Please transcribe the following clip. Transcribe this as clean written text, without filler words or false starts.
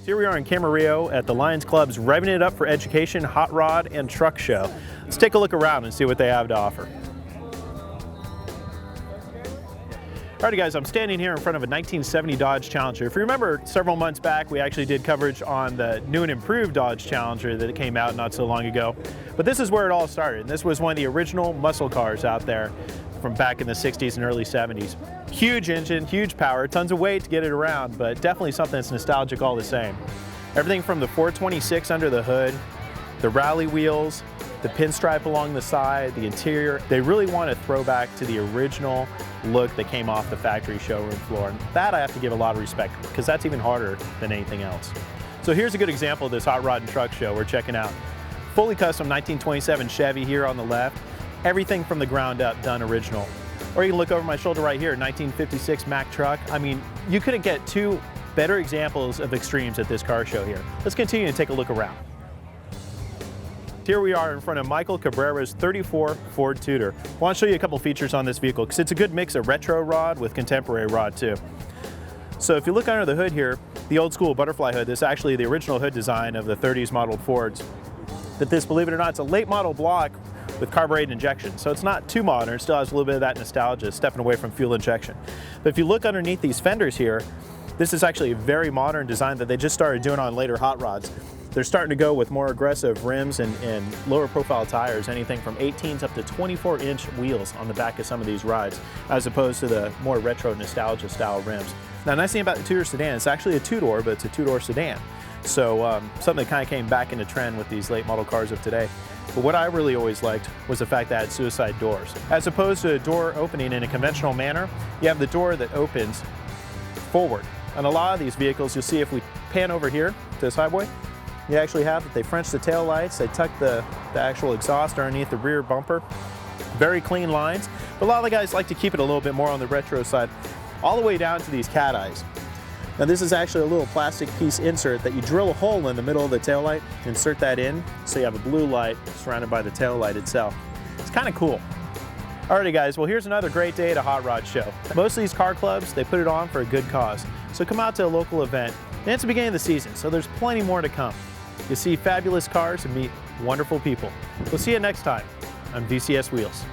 Here we are in Camarillo at the Lions Club's Revving It Up for Education Hot Rod and Truck Show. Let's take a look around and see what they have to offer. Alrighty guys, I'm standing here in front of a 1970 Dodge Challenger. If you remember, several months back we actually did coverage on the new and improved Dodge Challenger that came out not so long ago. But this is where it all started. And this was one of the original muscle cars out there from back in the 60s and early 70s. Huge engine, huge power, tons of weight to get it around, but definitely something that's nostalgic all the same. Everything from the 426 under the hood, the rally wheels, the pinstripe along the side, the interior. They really want to throw back to the original look that came off the factory showroom floor. And that I have to give a lot of respect because that's even harder than anything else. So here's a good example of this hot rod and truck show we're checking out. Fully custom 1927 Chevy here on the left. Everything from the ground up done original. Or you can look over my shoulder right here, 1956 Mack truck. I mean, you couldn't get two better examples of extremes at this car show here. Let's continue to take a look around. Here we are in front of Michael Cabrera's 34 Ford Tudor. I want to show you a couple features on this vehicle because it's a good mix of retro rod with contemporary rod too. So if you look under the hood here, the old school butterfly hood, this is actually the original hood design of the 30s modeled Fords. But this, believe it or not, it's a late model block with carbureted injection. So it's not too modern, it still has a little bit of that nostalgia, stepping away from fuel injection. But if you look underneath these fenders here, this is actually a very modern design that they just started doing on later hot rods. They're starting to go with more aggressive rims and lower profile tires, anything from 18s up to 24-inch wheels on the back of some of these rides, as opposed to the more retro nostalgia style rims. Now, the nice thing about the Tudor sedan, it's actually a two-door, but it's a two-door sedan. So something that kind of came back into trend with these late model cars of today. But what I really always liked was the fact that it had suicide doors. As opposed to a door opening in a conventional manner, you have the door that opens forward. On a lot of these vehicles, you'll see if we pan over here to this highway, you actually have that they French the tail lights, they tuck the actual exhaust underneath the rear bumper. Very clean lines, but a lot of the guys like to keep it a little bit more on the retro side, all the way down to these cat eyes. Now this is actually a little plastic piece insert that you drill a hole in the middle of the tail light, insert that in, so you have a blue light surrounded by the tail light itself. It's kind of cool. Alrighty guys, well here's another great day at a hot rod show. Most of these car clubs, they put it on for a good cause. So come out to a local event, and it's the beginning of the season, so there's plenty more to come. You'll see fabulous cars and meet wonderful people. We'll see you next time on VCS Wheels.